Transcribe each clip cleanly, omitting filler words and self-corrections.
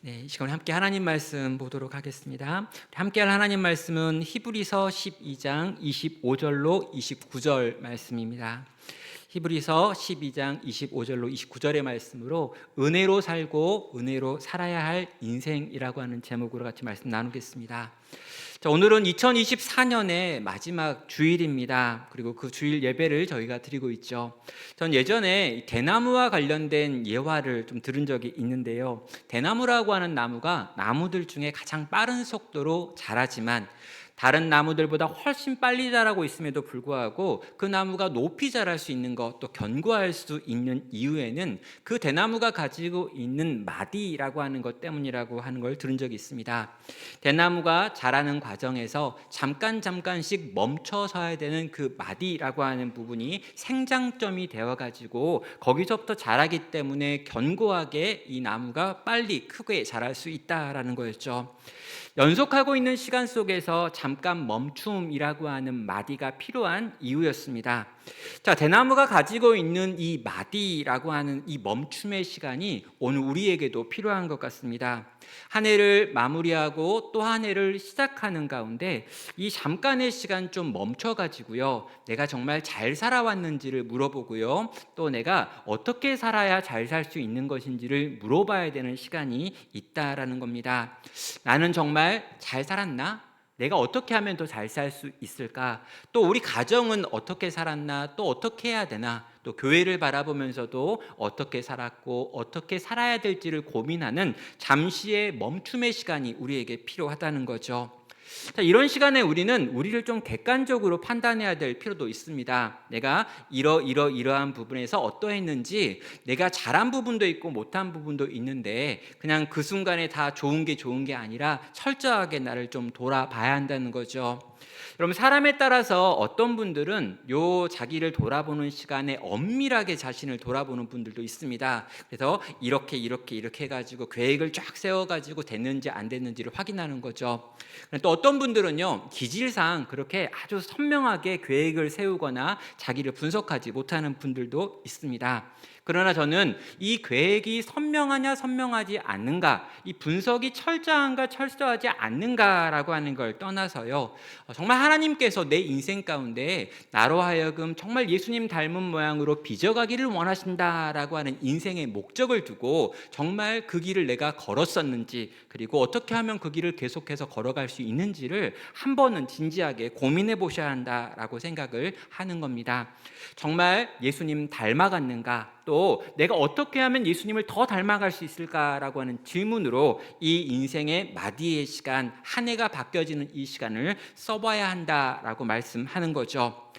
네, 이 시간에 함께 하나님 말씀 보도록 하겠습니다. 함께 할 하나님 말씀은 히브리서 12장 25절로 29절 말씀입니다. 히브리서 12장 25절로 29절의 말씀으로 은혜로 살고 은혜로 살아야 할 인생이라고 하는 제목으로 같이 말씀 나누겠습니다. 자, 오늘은 2024년의 마지막 주일입니다. 그리고 그 주일 예배를 저희가 드리고 있죠. 전 예전에 대나무와 관련된 예화를 좀 들은 적이 있는데요. 대나무라고 하는 나무가 나무들 중에 가장 빠른 속도로 자라지만 다른 나무들보다 훨씬 빨리 자라고 있음에도 불구하고 그 나무가 높이 자랄 수 있는 것, 또 견고할 수 있는 이유에는 그 대나무가 가지고 있는 마디라고 하는 것 때문이라고 하는 걸 들은 적이 있습니다. 대나무가 자라는 과정에서 잠깐씩 멈춰 서야 되는 그 마디라고 하는 부분이 생장점이 되어가지고 거기서부터 자라기 때문에 견고하게 이 나무가 빨리 크게 자랄 수 있다라는 거였죠. 연속하고 있는 시간 속에서 잠깐 멈춤이라고 하는 마디가 필요한 이유였습니다. 자, 대나무가 가지고 있는 이 마디라고 하는 이 멈춤의 시간이 오늘 우리에게도 필요한 것 같습니다. 한 해를 마무리하고 또 한 해를 시작하는 가운데 이 잠깐의 시간 좀 멈춰가지고요, 내가 정말 잘 살아왔는지를 물어보고요, 또 내가 어떻게 살아야 잘 살 수 있는 것인지를 물어봐야 되는 시간이 있다라는 겁니다. 나는 정말 잘 살았나? 내가 어떻게 하면 더 잘 살 수 있을까? 또 우리 가정은 어떻게 살았나? 또 어떻게 해야 되나? 또 교회를 바라보면서도 어떻게 살았고 어떻게 살아야 될지를 고민하는 잠시의 멈춤의 시간이 우리에게 필요하다는 거죠. 자, 이런 시간에 우리는 우리를 좀 객관적으로 판단해야 될 필요도 있습니다. 내가 이러한 부분에서 어떠했는지, 내가 잘한 부분도 있고 못한 부분도 있는데 그냥 그 순간에 다 좋은 게 아니라 철저하게 나를 좀 돌아봐야 한다는 거죠. 여러분, 사람에 따라서 어떤 분들은 자기를 돌아보는 시간에 엄밀하게 자신을 돌아보는 분들도 있습니다. 그래서 이렇게 해가지고 계획을 쫙 세워가지고 됐는지 안 됐는지를 확인하는 거죠. 또 어떤 분들은요, 기질상 그렇게 아주 선명하게 계획을 세우거나 자기를 분석하지 못하는 분들도 있습니다. 그러나 저는 이 계획이 선명하냐 선명하지 않는가, 이 분석이 철저한가 철저하지 않는가라고 하는 걸 떠나서요, 정말 하나님께서 내 인생 가운데 나로 하여금 정말 예수님 닮은 모양으로 빚어가기를 원하신다라고 하는 인생의 목적을 두고 정말 그 길을 내가 걸었었는지, 그리고 어떻게 하면 그 길을 계속해서 걸어갈 수 있는지를 한 번은 진지하게 고민해 보셔야 한다라고 생각을 하는 겁니다. 정말 예수님 닮아갔는가, 또 내가 어떻게 하면 예수님을 더 닮아갈 수 있을까라고 하는 질문으로 이 인생의 마디의 시간, 한 해가 바뀌어지는 이 시간을 써봐야 한다라고 말씀하는 거죠.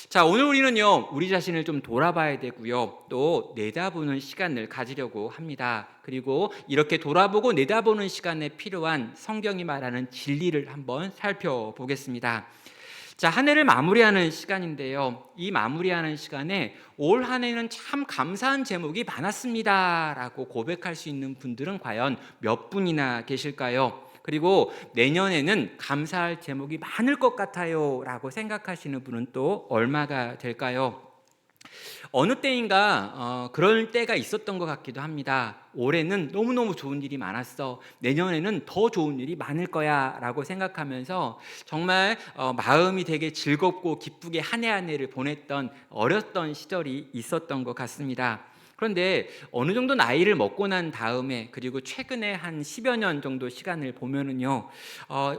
자, 오늘 우리는요, 우리 자신을 좀 돌아봐야 되고요, 또 내다보는 시간을 가지려고 합니다. 그리고 이렇게 돌아보고 내다보는 시간에 필요한 성경이 말하는 진리를 한번 살펴보겠습니다. 자, 한 해를 마무리하는 시간인데요, 이 마무리하는 시간에 올 한 해는 참 감사한 제목이 많았습니다 라고 고백할 수 있는 분들은 과연 몇 분이나 계실까요? 그리고 내년에는 감사할 제목이 많을 것 같아요 라고 생각하시는 분은 또 얼마가 될까요? 어느 때인가 그럴 때가 있었던 것 같기도 합니다. 올해는 너무너무 좋은 일이 많았어, 내년에는 더 좋은 일이 많을 거야 라고 생각하면서 정말 마음이 되게 즐겁고 기쁘게 한 해 한 해를 보냈던 어렸던 시절이 있었던 것 같습니다. 그런데 어느 정도 나이를 먹고 난 다음에, 그리고 최근에 한 10여 년 정도 시간을 보면은요,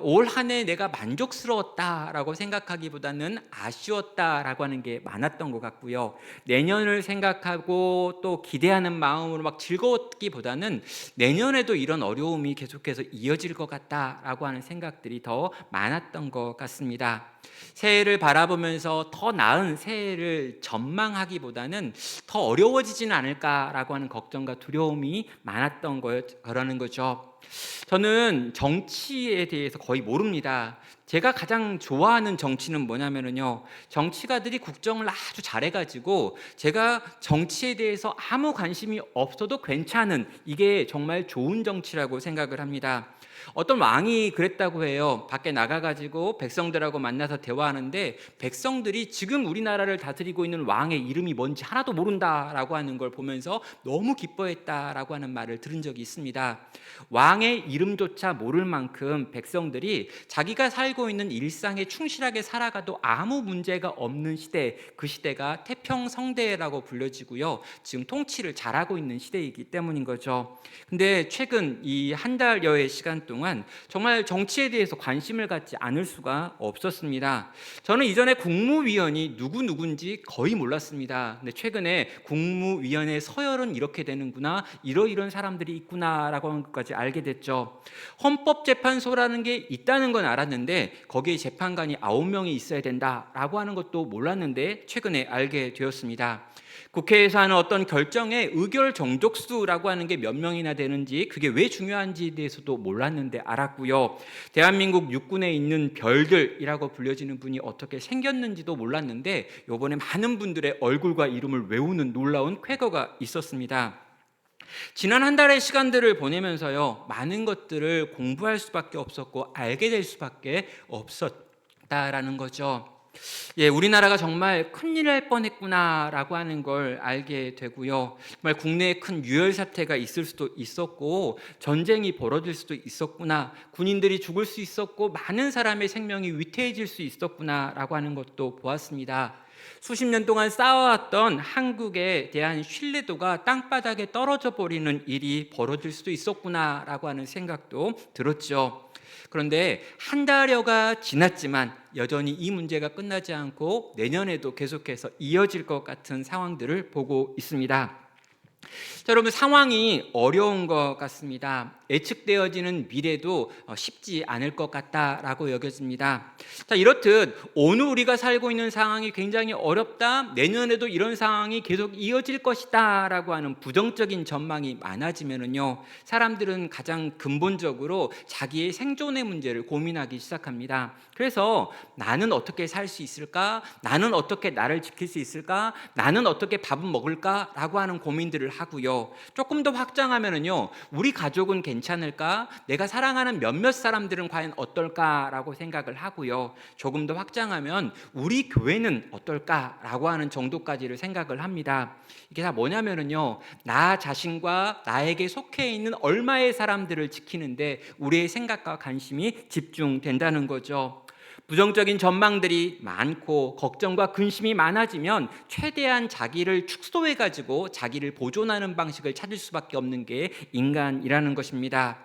올 한 해 내가 만족스러웠다라고 생각하기보다는 아쉬웠다라고 하는 게 많았던 것 같고요, 내년을 생각하고 또 기대하는 마음으로 막 즐거웠기보다는 내년에도 이런 어려움이 계속해서 이어질 것 같다라고 하는 생각들이 더 많았던 것 같습니다. 새해를 바라보면서 더 나은 새해를 전망하기보다는 더 어려워지지는 않을까라고 하는 걱정과 두려움이 많았던 거라는 거죠. 저는 정치에 대해서 거의 모릅니다. 제가 가장 좋아하는 정치는 뭐냐면요, 정치가들이 국정을 아주 잘해가지고 제가 정치에 대해서 아무 관심이 없어도 괜찮은, 이게 정말 좋은 정치라고 생각을 합니다. 어떤 왕이 그랬다고 해요. 밖에 나가가지고 백성들하고 만나서 대화하는데 백성들이 지금 우리나라를 다스리고 있는 왕의 이름이 뭔지 하나도 모른다라고 하는 걸 보면서 너무 기뻐했다라고 하는 말을 들은 적이 있습니다. 왕의 이름조차 모를 만큼 백성들이 자기가 살고 있는 일상에 충실하게 살아가도 아무 문제가 없는 시대, 그 시대가 태평성대라고 불려지고요, 지금 통치를 잘하고 있는 시대이기 때문인 거죠. 근데 최근 이 한 달여의 시간 동안 정말 정치에 대해서 관심을 갖지 않을 수가 없었습니다. 저는 이전에 국무위원이 누군지 거의 몰랐습니다. 근데 최근에 국무위원회 서열은 이렇게 되는구나, 이런 사람들이 있구나라고 하는 것까지 알게 됐죠. 헌법재판소라는 게 있다는 건 알았는데 거기에 재판관이 9명이 있어야 된다라고 하는 것도 몰랐는데 최근에 알게 되었습니다. 국회에서 하는 어떤 결정에 의결 정족수라고 하는 게 몇 명이나 되는지, 그게 왜 중요한지에 대해서도 몰랐는데 알았고요. 대한민국 육군에 있는 별들이라고 불려지는 분이 어떻게 생겼는지도 몰랐는데 이번에 많은 분들의 얼굴과 이름을 외우는 놀라운 쾌거가 있었습니다. 지난 한 달의 시간들을 보내면서요, 많은 것들을 공부할 수밖에 없었고 알게 될 수밖에 없었다라는 거죠. 우리나라가 정말 큰일 날 뻔했구나라고 하는 걸 알게 되고요. 정말 국내에 큰 유혈 사태가 있을 수도 있었고 전쟁이 벌어질 수도 있었구나, 군인들이 죽을 수 있었고 많은 사람의 생명이 위태해질 수 있었구나라고 하는 것도 보았습니다. 수십 년 동안 쌓아왔던 한국에 대한 신뢰도가 땅바닥에 떨어져 버리는 일이 벌어질 수도 있었구나라고 하는 생각도 들었죠. 그런데 한 달여가 지났지만 여전히 이 문제가 끝나지 않고 내년에도 계속해서 이어질 것 같은 상황들을 보고 있습니다. 자, 여러분, 상황이 어려운 것 같습니다. 예측되어지는 미래도 쉽지 않을 것 같다라고 여겨집니다. 자, 이렇듯 오늘 우리가 살고 있는 상황이 굉장히 어렵다, 내년에도 이런 상황이 계속 이어질 것이다 라고 하는 부정적인 전망이 많아지면은요, 사람들은 가장 근본적으로 자기의 생존의 문제를 고민하기 시작합니다. 그래서 나는 어떻게 살 수 있을까? 나는 어떻게 나를 지킬 수 있을까? 나는 어떻게 밥은 먹을까? 라고 하는 고민들을 하고요. 조금 더 확장하면은요, 우리 가족은 괜찮을까? 내가 사랑하는 몇몇 사람들은 과연 어떨까라고 생각을 하고요. 조금 더 확장하면 우리 교회는 어떨까라고 하는 정도까지를 생각을 합니다. 이게 다 뭐냐면은요, 나 자신과 나에게 속해 있는 얼마의 사람들을 지키는데 우리의 생각과 관심이 집중된다는 거죠. 부정적인 전망들이 많고 걱정과 근심이 많아지면 최대한 자기를 축소해가지고 자기를 보존하는 방식을 찾을 수밖에 없는 게 인간이라는 것입니다.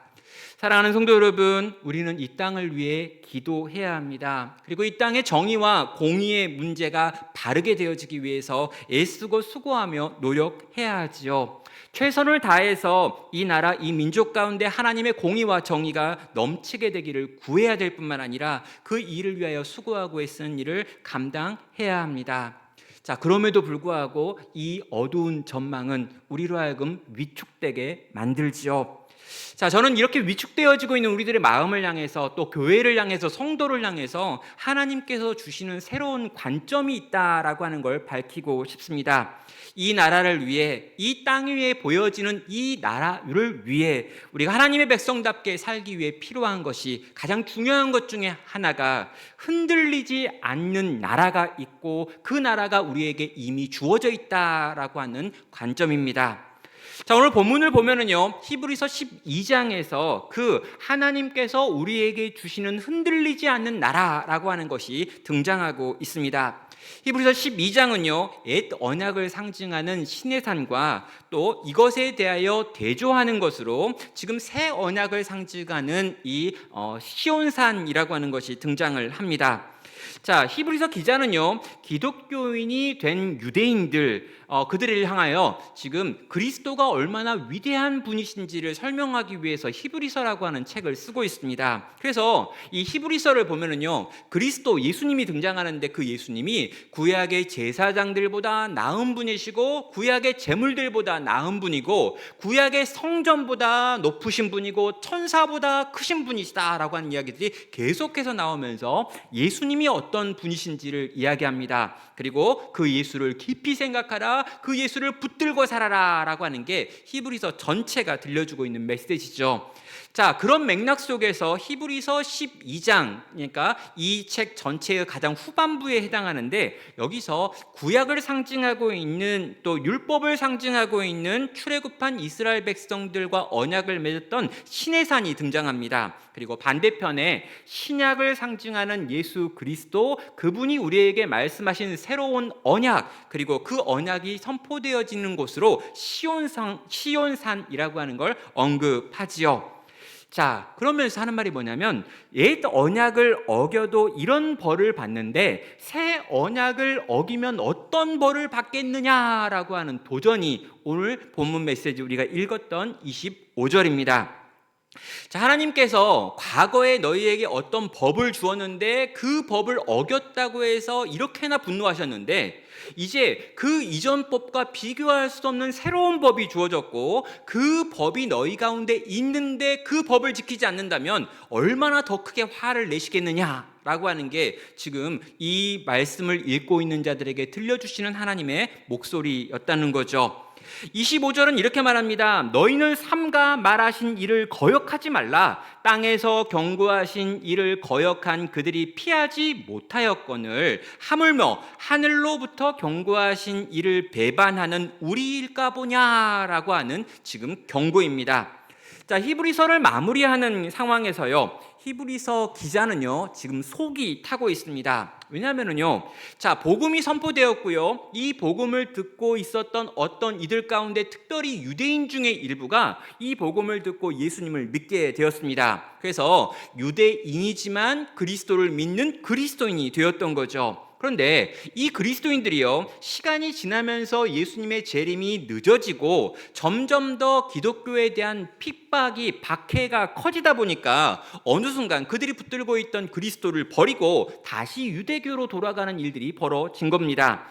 사랑하는 성도 여러분, 우리는 이 땅을 위해 기도해야 합니다. 그리고 이 땅의 정의와 공의의 문제가 바르게 되어지기 위해서 애쓰고 수고하며 노력해야 하지요. 최선을 다해서 이 나라, 이 민족 가운데 하나님의 공의와 정의가 넘치게 되기를 구해야 될 뿐만 아니라 그 일을 위하여 수고하고 애쓰는 일을 감당해야 합니다. 자, 그럼에도 불구하고 이 어두운 전망은 우리로 하여금 위축되게 만들지요. 자, 저는 이렇게 위축되어지고 있는 우리들의 마음을 향해서, 또 교회를 향해서, 성도를 향해서 하나님께서 주시는 새로운 관점이 있다라고 하는 걸 밝히고 싶습니다. 이 나라를 위해, 이 땅 위에 보여지는 이 나라를 위해 우리가 하나님의 백성답게 살기 위해 필요한 것이, 가장 중요한 것 중에 하나가 흔들리지 않는 나라가 있고 그 나라가 우리에게 이미 주어져 있다라고 하는 관점입니다. 자, 오늘 본문을 보면은요, 히브리서 12장에서 그 하나님께서 우리에게 주시는 흔들리지 않는 나라라고 하는 것이 등장하고 있습니다. 히브리서 12장은요, 옛 언약을 상징하는 시내산과 또 이것에 대하여 대조하는 것으로 지금 새 언약을 상징하는 이 시온산이라고 하는 것이 등장을 합니다. 자, 히브리서 기자는요, 기독교인이 된 유대인들, 그들을 향하여 지금 그리스도가 얼마나 위대한 분이신지를 설명하기 위해서 히브리서라고 하는 책을 쓰고 있습니다. 그래서 이 히브리서를 보면은요, 그리스도, 예수님이 등장하는데 그 예수님이 구약의 제사장들보다 나은 분이시고 구약의 제물들보다 나은 분이고 구약의 성전보다 높으신 분이고 천사보다 크신 분이시다라고 하는 이야기들이 계속해서 나오면서 예수님이 어떤 분이신지를 이야기합니다. 그리고 그 예수를 깊이 생각하라, 그 예수를 붙들고 살아라 라고 하는 게 히브리서 전체가 들려주고 있는 메시지죠. 자, 그런 맥락 속에서 히브리서 12장, 그러니까 이 책 전체의 가장 후반부에 해당하는데, 여기서 구약을 상징하고 있는, 또 율법을 상징하고 있는 출애굽한 이스라엘 백성들과 언약을 맺었던 시내산이 등장합니다. 그리고 반대편에 신약을 상징하는 예수 그리스도, 그분이 우리에게 말씀하신 새로운 언약, 그리고 그 언약이 선포되어지는 곳으로 시온산이라고 하는 걸 언급하지요. 자, 그러면서 하는 말이 뭐냐면, 옛 언약을 어겨도 이런 벌을 받는데 새 언약을 어기면 어떤 벌을 받겠느냐라고 하는 도전이 오늘 본문 메시지 우리가 읽었던 25절입니다. 자, 하나님께서 과거에 너희에게 어떤 법을 주었는데 그 법을 어겼다고 해서 이렇게나 분노하셨는데, 이제 그 이전 법과 비교할 수 없는 새로운 법이 주어졌고 그 법이 너희 가운데 있는데 그 법을 지키지 않는다면 얼마나 더 크게 화를 내시겠느냐라고 하는 게 지금 이 말씀을 읽고 있는 자들에게 들려주시는 하나님의 목소리였다는 거죠. 25절은 이렇게 말합니다. 너희는 삼가 말하신 일을 거역하지 말라. 땅에서 경고하신 일을 거역한 그들이 피하지 못하였거늘 하물며 하늘로부터 경고하신 일을 배반하는 우리일까 보냐라고 하는 지금 경고입니다. 자, 히브리서를 마무리하는 상황에서요, 히브리서 기자는요 지금 속이 타고 있습니다. 왜냐하면요, 자, 복음이 선포되었고요, 이 복음을 듣고 있었던 어떤 이들 가운데 특별히 유대인 중에 일부가 이 복음을 듣고 예수님을 믿게 되었습니다. 그래서 유대인이지만 그리스도를 믿는 그리스도인이 되었던 거죠. 그런데 이 그리스도인들이요, 시간이 지나면서 예수님의 재림이 늦어지고 점점 더 기독교에 대한 핍박이, 박해가 커지다 보니까 어느 순간 그들이 붙들고 있던 그리스도를 버리고 다시 유대교로 돌아가는 일들이 벌어진 겁니다.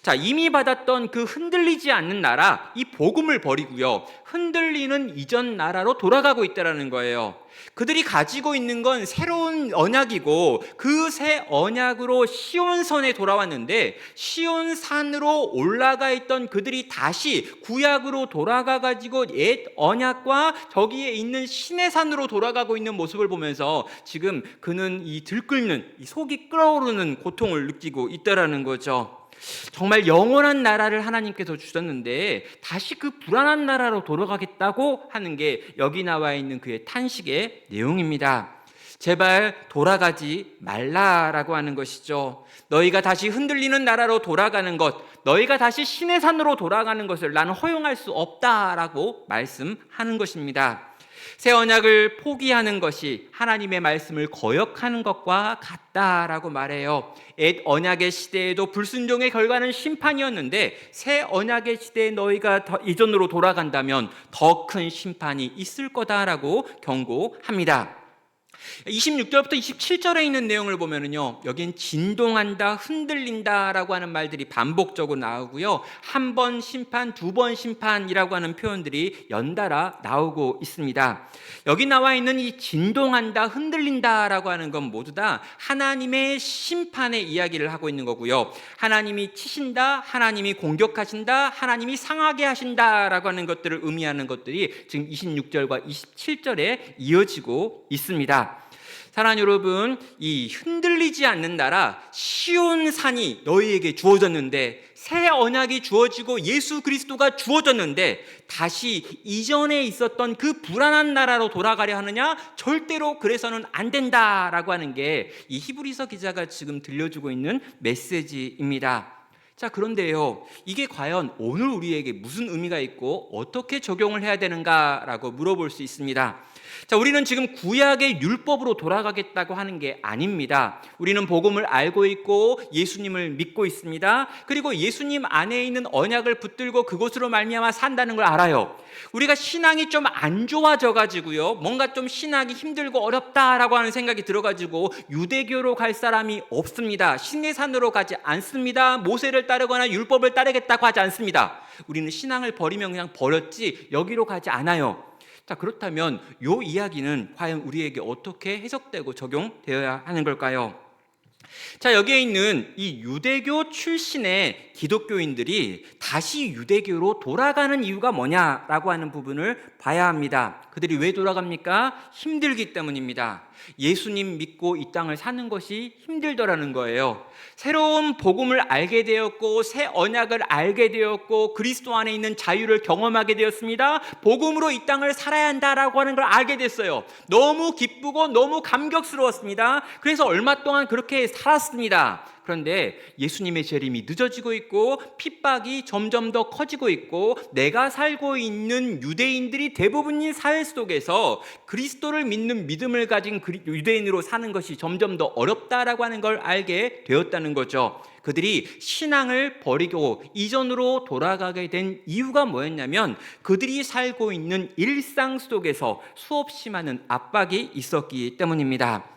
자, 이미 받았던 그 흔들리지 않는 나라, 이 복음을 버리고요, 흔들리는 이전 나라로 돌아가고 있다는 거예요. 그들이 가지고 있는 건 새로운 언약이고 그 새 언약으로 시온산에 돌아왔는데, 시온산으로 올라가 있던 그들이 다시 구약으로 돌아가 가지고 옛 언약과 저기에 있는 시내산으로 돌아가고 있는 모습을 보면서 지금 그는 이 들끓는, 이 속이 끓어오르는 고통을 느끼고 있다라는 거죠. 정말 영원한 나라를 하나님께서 주셨는데 다시 그 불안한 나라로 돌아가겠다고 하는 게 여기 나와 있는 그의 탄식의 내용입니다. 제발 돌아가지 말라라고 하는 것이죠. 너희가 다시 흔들리는 나라로 돌아가는 것, 너희가 다시 시내산으로 돌아가는 것을 나는 허용할 수 없다라고 말씀하는 것입니다. 새 언약을 포기하는 것이 하나님의 말씀을 거역하는 것과 같다라고 말해요. 옛 언약의 시대에도 불순종의 결과는 심판이었는데 새 언약의 시대에 너희가 이전으로 돌아간다면 더 큰 심판이 있을 거다라고 경고합니다. 26절부터 27절에 있는 내용을 보면은요, 여긴 진동한다, 흔들린다라고 하는 말들이 반복적으로 나오고요, 한 번 심판, 두 번 심판이라고 하는 표현들이 연달아 나오고 있습니다. 여기 나와 있는 이 진동한다, 흔들린다라고 하는 건 모두 다 하나님의 심판의 이야기를 하고 있는 거고요, 하나님이 치신다, 하나님이 공격하신다, 하나님이 상하게 하신다라고 하는 것들을 의미하는 것들이 지금 26절과 27절에 이어지고 있습니다. 사랑하는 여러분, 이 흔들리지 않는 나라 시온산이 너희에게 주어졌는데, 새 언약이 주어지고 예수 그리스도가 주어졌는데 다시 이전에 있었던 그 불안한 나라로 돌아가려 하느냐? 절대로 그래서는 안 된다라고 하는 게 이 히브리서 기자가 지금 들려주고 있는 메시지입니다. 자, 그런데요, 이게 과연 오늘 우리에게 무슨 의미가 있고 어떻게 적용을 해야 되는가라고 물어볼 수 있습니다. 자, 우리는 지금 구약의 율법으로 돌아가겠다고 하는 게 아닙니다. 우리는 복음을 알고 있고 예수님을 믿고 있습니다. 그리고 예수님 안에 있는 언약을 붙들고 그곳으로 말미암아 산다는 걸 알아요. 우리가 신앙이 좀 안 좋아져 가지고요, 뭔가 좀 신학이 힘들고 어렵다라고 하는 생각이 들어 가지고 유대교로 갈 사람이 없습니다. 시내산으로 가지 않습니다. 모세를 따르거나 율법을 따르겠다고 하지 않습니다. 우리는 신앙을 버리면 그냥 버렸지 여기로 가지 않아요. 자, 그렇다면 이 이야기는 과연 우리에게 어떻게 해석되고 적용되어야 하는 걸까요? 자, 여기에 있는 이 유대교 출신의 기독교인들이 다시 유대교로 돌아가는 이유가 뭐냐라고 하는 부분을 봐야 합니다. 그들이 왜 돌아갑니까? 힘들기 때문입니다. 예수님 믿고 이 땅을 사는 것이 힘들더라는 거예요. 새로운 복음을 알게 되었고 새 언약을 알게 되었고 그리스도 안에 있는 자유를 경험하게 되었습니다. 복음으로 이 땅을 살아야 한다라고 하는 걸 알게 됐어요. 너무 기쁘고 너무 감격스러웠습니다. 그래서 얼마 동안 그렇게 살았습니다. 그런데 예수님의 재림이 늦어지고 있고 핍박이 점점 더 커지고 있고 내가 살고 있는 유대인들이 대부분인 사회 속에서 그리스도를 믿는 믿음을 가진 유대인으로 사는 것이 점점 더 어렵다라고 하는 걸 알게 되었다는 거죠. 그들이 신앙을 버리고 이전으로 돌아가게 된 이유가 뭐였냐면 그들이 살고 있는 일상 속에서 수없이 많은 압박이 있었기 때문입니다.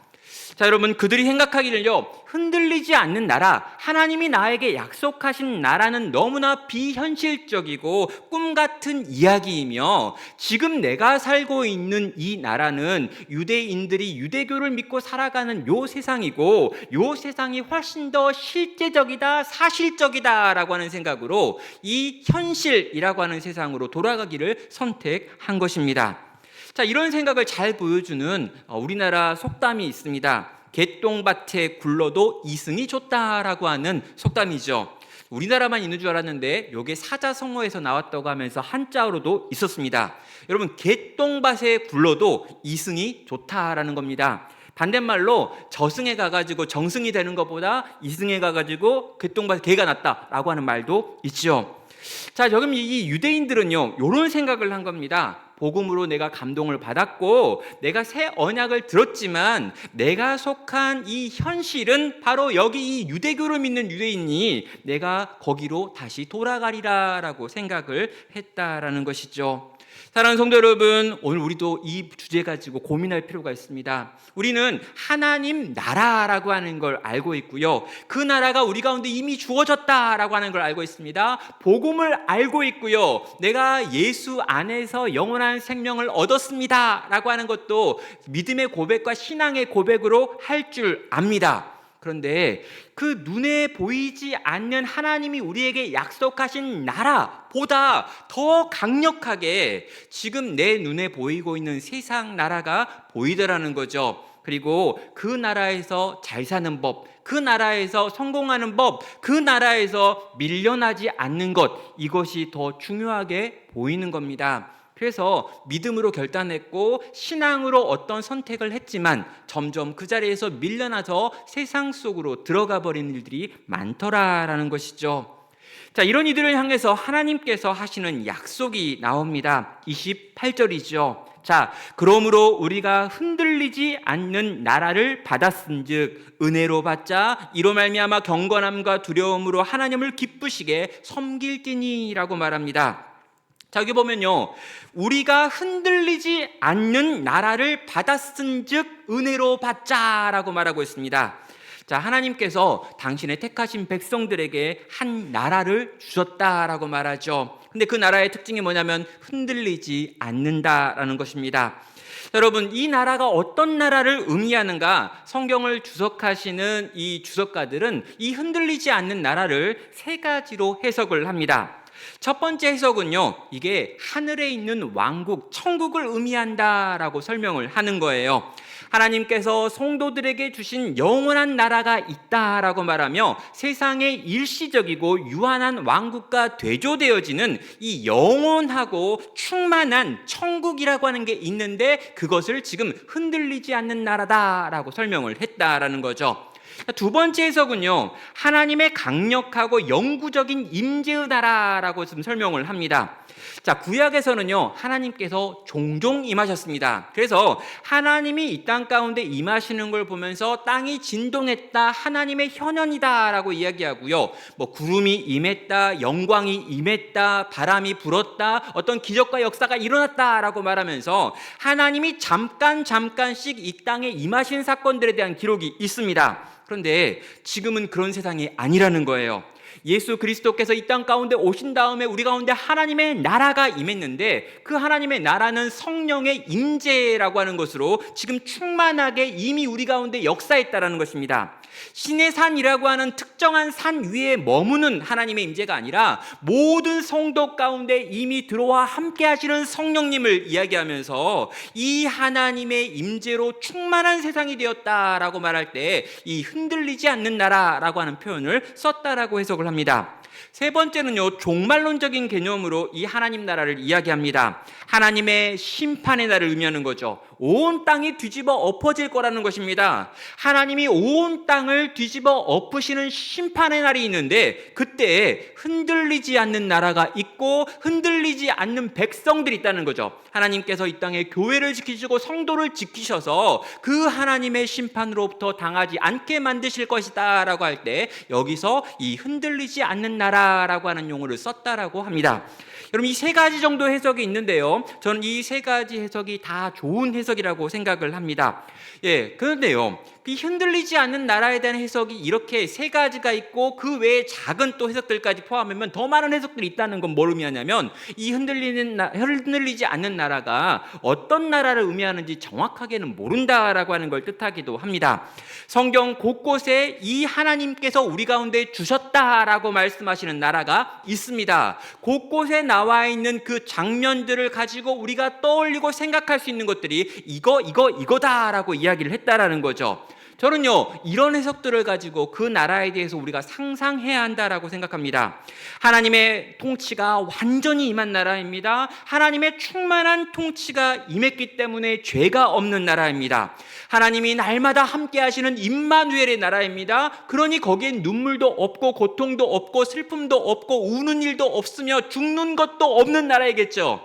자, 여러분, 그들이 생각하기를요, 흔들리지 않는 나라, 하나님이 나에게 약속하신 나라는 너무나 비현실적이고 꿈 같은 이야기이며 지금 내가 살고 있는 이 나라는 유대인들이 유대교를 믿고 살아가는 요 세상이고 요 세상이 훨씬 더 실제적이다, 사실적이다 라고 하는 생각으로 이 현실이라고 하는 세상으로 돌아가기를 선택한 것입니다. 자, 이런 생각을 잘 보여주는 우리나라 속담이 있습니다. 개똥밭에 굴러도 이승이 좋다라고 하는 속담이죠. 우리나라만 있는 줄 알았는데 이게 사자성어에서 나왔다고 하면서 한자어로도 있었습니다. 여러분, 개똥밭에 굴러도 이승이 좋다라는 겁니다. 반대말로 저승에 가가지고 정승이 되는 것보다 이승에 가가지고 개똥밭에 개가 낫다라고 하는 말도 있죠. 자, 여러분, 이 유대인들은요 이런 생각을 한 겁니다. 복음으로 내가 감동을 받았고 내가 새 언약을 들었지만 내가 속한 이 현실은 바로 여기 이 유대교를 믿는 유대인이 내가 거기로 다시 돌아가리라 라고 생각을 했다라는 것이죠. 사랑하는 성도 여러분, 오늘 우리도 이 주제 가지고 고민할 필요가 있습니다. 우리는 하나님 나라라고 하는 걸 알고 있고요. 그 나라가 우리 가운데 이미 주어졌다라고 하는 걸 알고 있습니다. 복음을 알고 있고요. 내가 예수 안에서 영원한 생명을 얻었습니다라고 하는 것도 믿음의 고백과 신앙의 고백으로 할 줄 압니다. 그런데 그 눈에 보이지 않는 하나님이 우리에게 약속하신 나라보다 더 강력하게 지금 내 눈에 보이고 있는 세상 나라가 보이더라는 거죠. 그리고 그 나라에서 잘 사는 법, 그 나라에서 성공하는 법, 그 나라에서 밀려나지 않는 것, 이것이 더 중요하게 보이는 겁니다. 그래서 믿음으로 결단했고 신앙으로 어떤 선택을 했지만 점점 그 자리에서 밀려나서 세상 속으로 들어가 버리는 일들이 많더라라는 것이죠. 자, 이런 이들을 향해서 하나님께서 하시는 약속이 나옵니다. 28절이죠. 자, 그러므로 우리가 흔들리지 않는 나라를 받았은즉 은혜로 받자 이로 말미암아 경건함과 두려움으로 하나님을 기쁘시게 섬길지니라고 말합니다. 자, 여기 보면요, 우리가 흔들리지 않는 나라를 받았은즉 은혜로 받자라고 말하고 있습니다. 자, 하나님께서 당신의 택하신 백성들에게 한 나라를 주셨다라고 말하죠. 근데 그 나라의 특징이 뭐냐면 흔들리지 않는다라는 것입니다. 여러분, 이 나라가 어떤 나라를 의미하는가? 성경을 주석하시는 이 주석가들은 이 흔들리지 않는 나라를 세 가지로 해석을 합니다. 첫 번째 해석은요, 이게 하늘에 있는 왕국, 천국을 의미한다라고 설명을 하는 거예요. 하나님께서 성도들에게 주신 영원한 나라가 있다라고 말하며 세상의 일시적이고 유한한 왕국과 대조되어지는 이 영원하고 충만한 천국이라고 하는 게 있는데 그것을 지금 흔들리지 않는 나라다라고 설명을 했다라는 거죠. 두 번째 해석은요, 하나님의 강력하고 영구적인 임재의 나라라고 지금 설명을 합니다. 자, 구약에서는요, 하나님께서 종종 임하셨습니다. 그래서 하나님이 이 땅 가운데 임하시는 걸 보면서 땅이 진동했다, 하나님의 현현이다라고 이야기하고요, 뭐 구름이 임했다, 영광이 임했다, 바람이 불었다, 어떤 기적과 역사가 일어났다라고 말하면서 하나님이 잠깐씩 이 땅에 임하신 사건들에 대한 기록이 있습니다. 그런데 지금은 그런 세상이 아니라는 거예요. 예수 그리스도께서 이 땅 가운데 오신 다음에 우리 가운데 하나님의 나라가 임했는데 그 하나님의 나라는 성령의 임재라고 하는 것으로 지금 충만하게 이미 우리 가운데 역사했다라는 것입니다. 시내산이라고 하는 특정한 산 위에 머무는 하나님의 임재가 아니라 모든 성도 가운데 이미 들어와 함께 하시는 성령님을 이야기하면서 이 하나님의 임재로 충만한 세상이 되었다라고 말할 때 이 흔들리지 않는 나라라고 하는 표현을 썼다라고 해석을 합니다. 세 번째는요, 종말론적인 개념으로 이 하나님 나라를 이야기합니다. 하나님의 심판의 날을 의미하는 거죠. 온 땅이 뒤집어 엎어질 거라는 것입니다. 하나님이 온 땅을 뒤집어 엎으시는 심판의 날이 있는데, 그때 흔들리지 않는 나라가 있고 흔들리지 않는 백성들이 있다는 거죠. 하나님께서 이 땅에 교회를 지키시고 성도를 지키셔서 그 하나님의 심판으로부터 당하지 않게 만드실 것이다 라고 할 때, 여기서 이 흔들리지 않는 나라라고 하는 용어를 썼다라고 합니다. 여러분, 이 세 가지 정도 해석이 있는데요, 저는 이 세 가지 해석이 다 좋은 해석이라고 생각을 합니다. 그런데요, 이 흔들리지 않는 나라에 대한 해석이 이렇게 세 가지가 있고 그 외에 작은 또 해석들까지 포함하면 더 많은 해석들이 있다는 건 뭘 의미하냐면, 이 흔들리지 않는 나라가 어떤 나라를 의미하는지 정확하게는 모른다라고 하는 걸 뜻하기도 합니다. 성경 곳곳에 이 하나님께서 우리 가운데 주셨다라고 말씀하시는 나라가 있습니다. 곳곳에 나와 있는 그 장면들을 가지고 우리가 떠올리고 생각할 수 있는 것들이 이거다라고 이야기를 했다라는 거죠. 저는요, 이런 해석들을 가지고 그 나라에 대해서 우리가 상상해야 한다라고 생각합니다. 하나님의 통치가 완전히 임한 나라입니다. 하나님의 충만한 통치가 임했기 때문에 죄가 없는 나라입니다. 하나님이 날마다 함께 하시는 임마누엘의 나라입니다. 그러니 거기엔 눈물도 없고 고통도 없고 슬픔도 없고 우는 일도 없으며 죽는 것도 없는 나라이겠죠.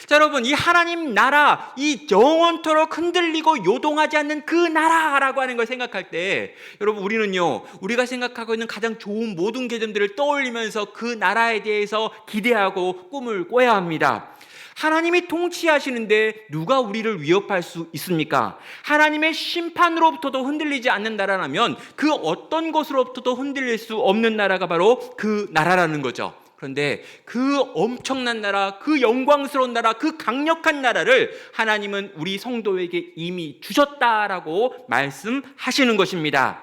자, 여러분, 이 하나님 나라, 이 영원토록 흔들리고 요동하지 않는 그 나라라고 하는 걸 생각할 때, 여러분, 우리가 생각하고 있는 가장 좋은 모든 개념들을 떠올리면서 그 나라에 대해서 기대하고 꿈을 꿔야 합니다. 하나님이 통치하시는데 누가 우리를 위협할 수 있습니까? 하나님의 심판으로부터도 흔들리지 않는 나라라면 그 어떤 것으로부터도 흔들릴 수 없는 나라가 바로 그 나라라는 거죠. 그런데 그 엄청난 나라, 그 영광스러운 나라, 그 강력한 나라를 하나님은 우리 성도에게 이미 주셨다라고 말씀하시는 것입니다.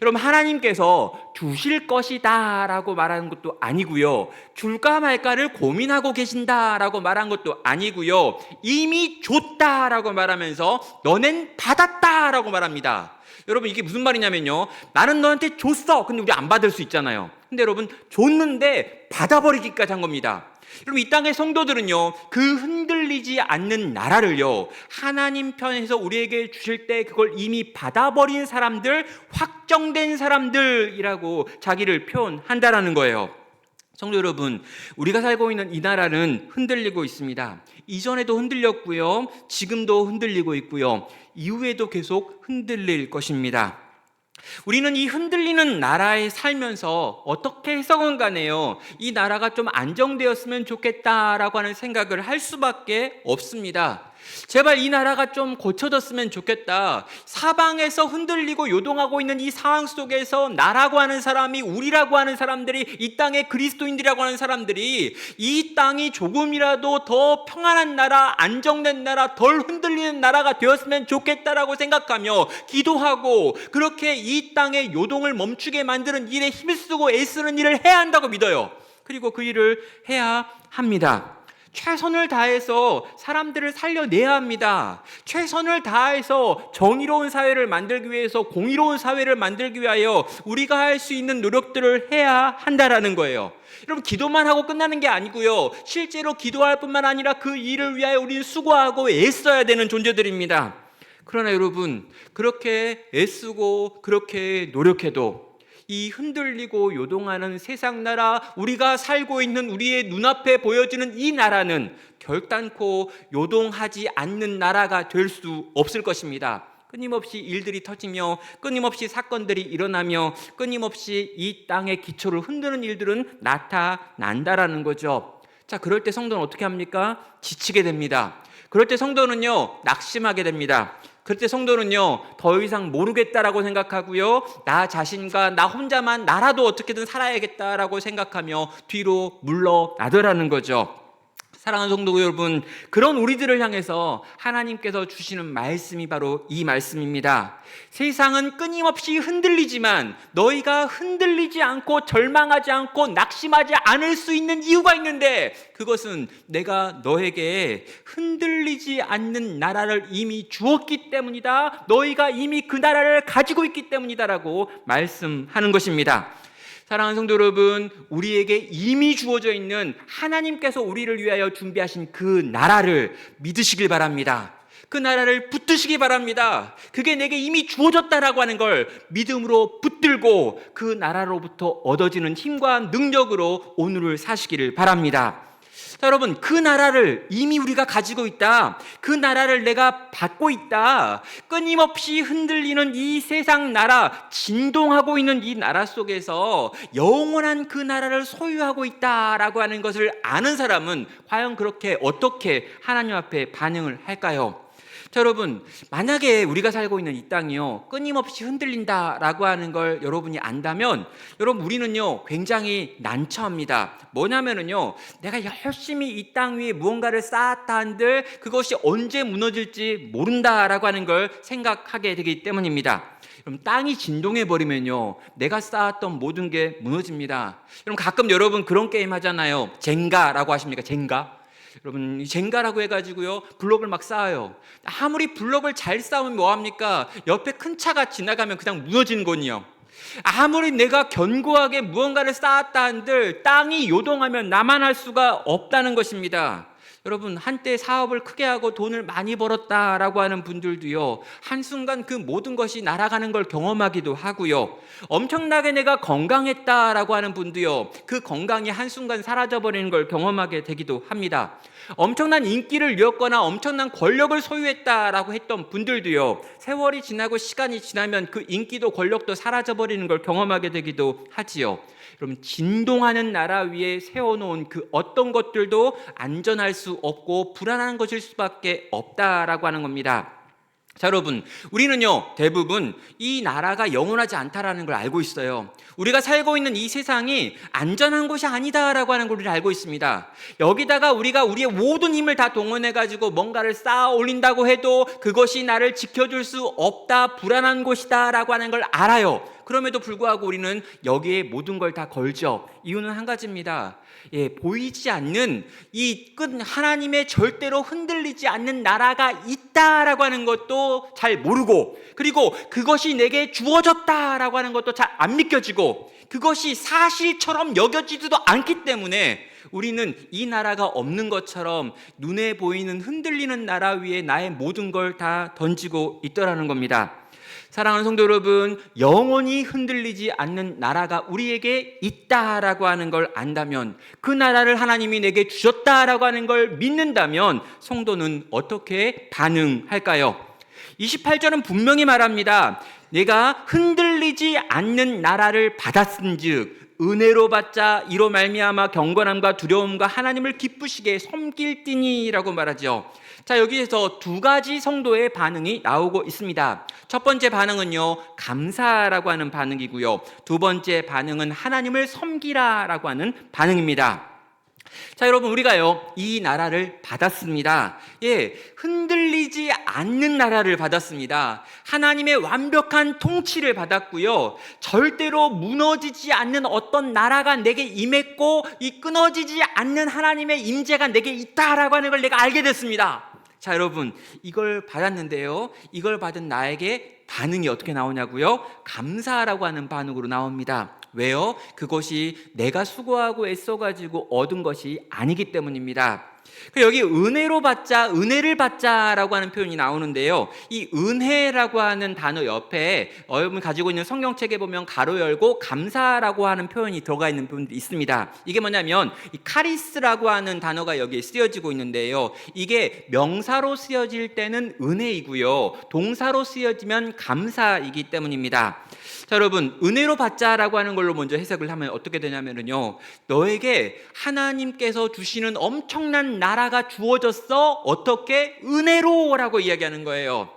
여러분, 하나님께서 주실 것이다 라고 말하는 것도 아니고요, 줄까 말까를 고민하고 계신다 라고 말한 것도 아니고요, 이미 줬다라고 말하면서 너넨 받았다 라고 말합니다. 여러분, 이게 무슨 말이냐면요, 나는 너한테 줬어. 근데 우리 안 받을 수 있잖아요. 근데 여러분, 줬는데 받아버리기까지 한 겁니다. 여러분, 이 땅의 성도들은요, 그 흔들리지 않는 나라를요, 하나님 편에서 우리에게 주실 때 그걸 이미 받아버린 사람들, 확정된 사람들이라고 자기를 표현한다라는 거예요. 성도 여러분, 우리가 살고 있는 이 나라는 흔들리고 있습니다. 이전에도 흔들렸고요, 지금도 흔들리고 있고요, 이후에도 계속 흔들릴 것입니다. 우리는 이 흔들리는 나라에 살면서 어떻게 해석은 가네요, 이 나라가 좀 안정되었으면 좋겠다라고 하는 생각을 할 수밖에 없습니다. 제발 이 나라가 좀 고쳐졌으면 좋겠다. 사방에서 흔들리고 요동하고 있는 이 상황 속에서 나라고 하는 사람이, 우리라고 하는 사람들이, 이 땅의 그리스도인들이라고 하는 사람들이 이 땅이 조금이라도 더 평안한 나라, 안정된 나라, 덜 흔들리는 나라가 되었으면 좋겠다라고 생각하며 기도하고, 그렇게 이 땅의 요동을 멈추게 만드는 일에 힘쓰고 애쓰는 일을 해야 한다고 믿어요. 그리고 그 일을 해야 합니다. 최선을 다해서 사람들을 살려내야 합니다. 최선을 다해서 정의로운 사회를 만들기 위해서, 공의로운 사회를 만들기 위하여 우리가 할 수 있는 노력들을 해야 한다라는 거예요. 여러분, 기도만 하고 끝나는 게 아니고요, 실제로 기도할 뿐만 아니라 그 일을 위하여 우리는 수고하고 애써야 되는 존재들입니다. 그러나 여러분, 그렇게 애쓰고 그렇게 노력해도 이 흔들리고 요동하는 세상 나라, 우리가 살고 있는 우리의 눈앞에 보여지는 이 나라는 결단코 요동하지 않는 나라가 될 수 없을 것입니다. 끊임없이 일들이 터지며, 끊임없이 사건들이 일어나며, 끊임없이 이 땅의 기초를 흔드는 일들은 나타난다라는 거죠. 자, 그럴 때 성도는 어떻게 합니까? 지치게 됩니다. 그럴 때 성도는요, 낙심하게 됩니다. 그럴 때 성도는요, 더 이상 모르겠다라고 생각하고요, 나 자신과 나 혼자만 나라도 어떻게든 살아야겠다라고 생각하며 뒤로 물러나더라는 거죠. 사랑하는 성도 여러분, 그런 우리들을 향해서 하나님께서 주시는 말씀이 바로 이 말씀입니다. 세상은 끊임없이 흔들리지만 너희가 흔들리지 않고 절망하지 않고 낙심하지 않을 수 있는 이유가 있는데, 그것은 내가 너에게 흔들리지 않는 나라를 이미 주었기 때문이다. 너희가 이미 그 나라를 가지고 있기 때문이다라고 말씀하는 것입니다. 사랑하는 성도 여러분, 우리에게 이미 주어져 있는 하나님께서 우리를 위하여 준비하신 그 나라를 믿으시길 바랍니다. 그 나라를 붙드시기 바랍니다. 그게 내게 이미 주어졌다라고 하는 걸 믿음으로 붙들고 그 나라로부터 얻어지는 힘과 능력으로 오늘을 사시기를 바랍니다. 자, 여러분, 그 나라를 이미 우리가 가지고 있다. 그 나라를 내가 받고 있다. 끊임없이 흔들리는 이 세상 나라, 진동하고 있는 이 나라 속에서 영원한 그 나라를 소유하고 있다라고 하는 것을 아는 사람은 과연 그렇게 어떻게 하나님 앞에 반응을 할까요? 자, 여러분, 만약에 우리가 살고 있는 이 땅이요 끊임없이 흔들린다라고 하는 걸 여러분이 안다면, 여러분, 우리는요 굉장히 난처합니다. 뭐냐면은요, 내가 열심히 이 땅 위에 무언가를 쌓았다 한들 그것이 언제 무너질지 모른다라고 하는 걸 생각하게 되기 때문입니다. 그럼 땅이 진동해 버리면요 내가 쌓았던 모든 게 무너집니다. 여러분, 가끔 여러분 그런 게임 하잖아요. 젠가라고 하십니까? 젠가? 여러분, 이 젠가라고 해가지고요 블록을 막 쌓아요. 아무리 블록을 잘 쌓으면 뭐합니까? 옆에 큰 차가 지나가면 그냥 무너지는 거니요. 아무리 내가 견고하게 무언가를 쌓았다 한들 땅이 요동하면 나만 할 수가 없다는 것입니다. 여러분, 한때 사업을 크게 하고 돈을 많이 벌었다라고 하는 분들도요 한순간 그 모든 것이 날아가는 걸 경험하기도 하고요, 엄청나게 내가 건강했다라고 하는 분도요 그 건강이 한순간 사라져버리는 걸 경험하게 되기도 합니다. 엄청난 인기를 누렸거나 엄청난 권력을 소유했다라고 했던 분들도요 세월이 지나고 시간이 지나면 그 인기도 권력도 사라져버리는 걸 경험하게 되기도 하지요. 여러분, 진동하는 나라 위에 세워놓은 그 어떤 것들도 안전할 수 없고 불안한 것일 수밖에 없다라고 하는 겁니다. 자, 여러분, 우리는요 대부분 이 나라가 영원하지 않다라는 걸 알고 있어요. 우리가 살고 있는 이 세상이 안전한 곳이 아니다라고 하는 걸 우리는 알고 있습니다. 여기다가 우리가 우리의 모든 힘을 다 동원해가지고 뭔가를 쌓아 올린다고 해도 그것이 나를 지켜줄 수 없다, 불안한 곳이다라고 하는 걸 알아요. 그럼에도 불구하고 우리는 여기에 모든 걸 다 걸죠. 이유는 한 가지입니다. 보이지 않는 이 끝 하나님의 절대로 흔들리지 않는 나라가 있다라고 하는 것도 잘 모르고, 그리고 그것이 내게 주어졌다라고 하는 것도 잘 안 믿겨지고, 그것이 사실처럼 여겨지지도 않기 때문에 우리는 이 나라가 없는 것처럼 눈에 보이는 흔들리는 나라 위에 나의 모든 걸 다 던지고 있더라는 겁니다. 사랑하는 성도 여러분, 영원히 흔들리지 않는 나라가 우리에게 있다라고 하는 걸 안다면, 그 나라를 하나님이 내게 주셨다라고 하는 걸 믿는다면 성도는 어떻게 반응할까요? 28절은 분명히 말합니다. 내가 흔들리지 않는 나라를 받았은즉 은혜로 받자 이로 말미암아 경건함과 두려움과 하나님을 기쁘시게 섬길지니라고 말하죠. 자, 여기에서 두 가지 성도의 반응이 나오고 있습니다. 첫 번째 반응은요 감사라고 하는 반응이고요, 두 번째 반응은 하나님을 섬기라라고 하는 반응입니다. 자, 여러분, 우리가요 이 나라를 받았습니다. 흔들리지 않는 나라를 받았습니다. 하나님의 완벽한 통치를 받았고요, 절대로 무너지지 않는 어떤 나라가 내게 임했고, 이 끊어지지 않는 하나님의 임재가 내게 있다라고 하는 걸 내가 알게 됐습니다. 자, 여러분, 이걸 받았는데요, 이걸 받은 나에게 반응이 어떻게 나오냐고요? 감사라고 하는 반응으로 나옵니다. 왜요? 그것이 내가 수고하고 애써가지고 얻은 것이 아니기 때문입니다. 여기 은혜로 받자, 은혜를 받자라고 하는 표현이 나오는데요, 이 은혜라고 하는 단어 옆에 여러분 가지고 있는 성경책에 보면 가로 열고 감사라고 하는 표현이 들어가 있는 부분이 있습니다. 이게 뭐냐면 이 카리스라고 하는 단어가 여기에 쓰여지고 있는데요, 이게 명사로 쓰여질 때는 은혜이고요, 동사로 쓰여지면 감사이기 때문입니다. 자, 여러분, 은혜로 받자라고 하는 걸로 먼저 해석을 하면 어떻게 되냐면요, 너에게 하나님께서 주시는 엄청난 엄청난 나라가 주어졌어. 어떻게? 은혜로라고 이야기하는 거예요.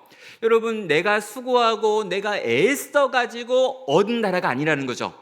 여러분, 내가 수고하고 내가 애써가지고 얻은 나라가 아니라는 거죠.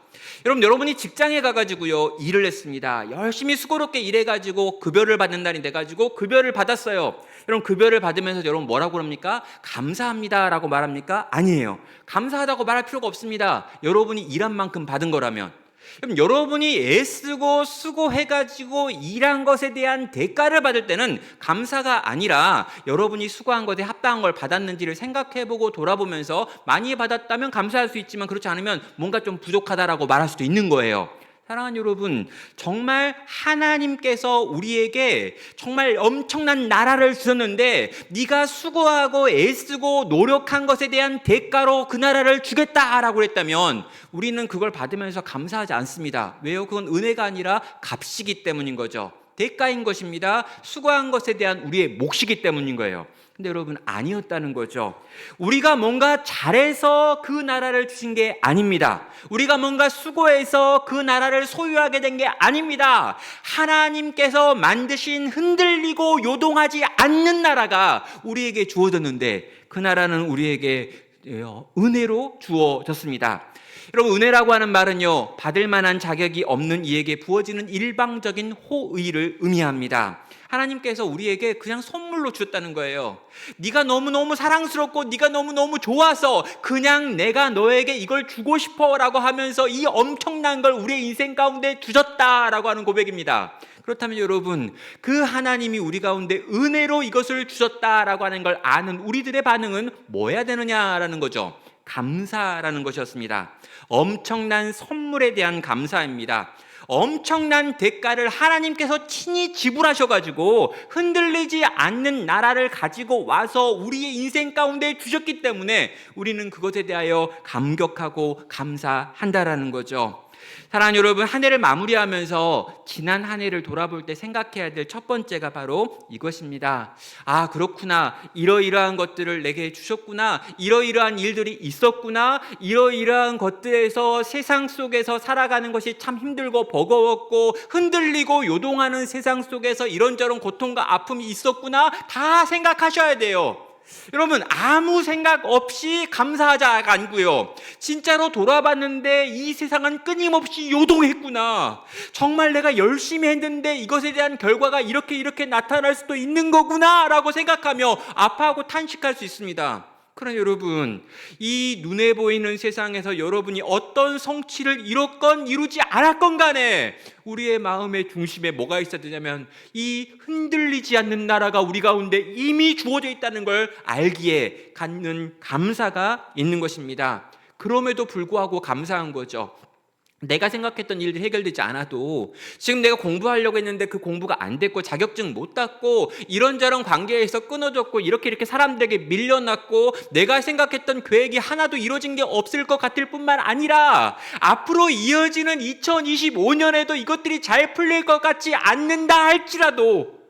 여러분이 직장에 가가지고요 일을 했습니다. 열심히 수고롭게 일해가지고 급여를 받는 날이 돼가지고 급여를 받았어요. 여러분, 급여를 받으면서 여러분 뭐라고 합니까? 감사합니다라고 말합니까? 아니에요. 감사하다고 말할 필요가 없습니다. 여러분이 일한 만큼 받은 거라면. 그럼 여러분이 애쓰고 수고해가지고 일한 것에 대한 대가를 받을 때는 감사가 아니라 여러분이 수고한 것에 합당한 걸 받았는지를 생각해보고 돌아보면서 많이 받았다면 감사할 수 있지만 그렇지 않으면 뭔가 좀 부족하다라고 말할 수도 있는 거예요. 사랑하는 여러분, 정말 하나님께서 우리에게 정말 엄청난 나라를 주셨는데 네가 수고하고 애쓰고 노력한 것에 대한 대가로 그 나라를 주겠다라고 했다면 우리는 그걸 받으면서 감사하지 않습니다. 왜요? 그건 은혜가 아니라 값이기 때문인 거죠. 대가인 것입니다. 수고한 것에 대한 우리의 몫이기 때문인 거예요. 근데 여러분, 아니었다는 거죠. 우리가 뭔가 잘해서 그 나라를 주신 게 아닙니다. 우리가 뭔가 수고해서 그 나라를 소유하게 된 게 아닙니다. 하나님께서 만드신 흔들리고 요동하지 않는 나라가 우리에게 주어졌는데 그 나라는 우리에게 은혜로 주어졌습니다. 여러분, 은혜라고 하는 말은요, 받을 만한 자격이 없는 이에게 부어지는 일방적인 호의를 의미합니다. 하나님께서 우리에게 그냥 선물로 주셨다는 거예요. 네가 너무너무 사랑스럽고 네가 너무너무 좋아서 그냥 내가 너에게 이걸 주고 싶어 라고 하면서 이 엄청난 걸 우리의 인생 가운데 주셨다라고 하는 고백입니다. 그렇다면 여러분, 그 하나님이 우리 가운데 은혜로 이것을 주셨다라고 하는 걸 아는 우리들의 반응은 뭐 해야 되느냐라는 거죠. 감사라는 것이었습니다. 엄청난 선물에 대한 감사입니다. 엄청난 대가를 하나님께서 친히 지불하셔가지고 흔들리지 않는 나라를 가지고 와서 우리의 인생 가운데 주셨기 때문에 우리는 그것에 대하여 감격하고 감사한다라는 거죠. 사랑하는 여러분, 한 해를 마무리하면서 지난 한 해를 돌아볼 때 생각해야 될 첫 번째가 바로 이것입니다. 아, 그렇구나. 이러이러한 것들을 내게 주셨구나. 이러이러한 일들이 있었구나. 이러이러한 것들에서 세상 속에서 살아가는 것이 참 힘들고 버거웠고 흔들리고 요동하는 세상 속에서 이런저런 고통과 아픔이 있었구나. 다 생각하셔야 돼요. 여러분, 아무 생각 없이 감사하자가 아니고요, 진짜로 돌아봤는데 이 세상은 끊임없이 요동했구나. 정말 내가 열심히 했는데 이것에 대한 결과가 이렇게 나타날 수도 있는 거구나 라고 생각하며 아파하고 탄식할 수 있습니다. 그러나 여러분, 이 눈에 보이는 세상에서 여러분이 어떤 성취를 이뤘건 이루지 않았건 간에 우리의 마음의 중심에 뭐가 있어야 되냐면 이 흔들리지 않는 나라가 우리 가운데 이미 주어져 있다는 걸 알기에 갖는 감사가 있는 것입니다. 그럼에도 불구하고 감사한 거죠. 내가 생각했던 일들이 해결되지 않아도 지금 내가 공부하려고 했는데 그 공부가 안 됐고 자격증 못 땄고 이런저런 관계에서 끊어졌고 이렇게 사람들에게 밀려났고 내가 생각했던 계획이 하나도 이루어진 게 없을 것 같을 뿐만 아니라 앞으로 이어지는 2025년에도 이것들이 잘 풀릴 것 같지 않는다 할지라도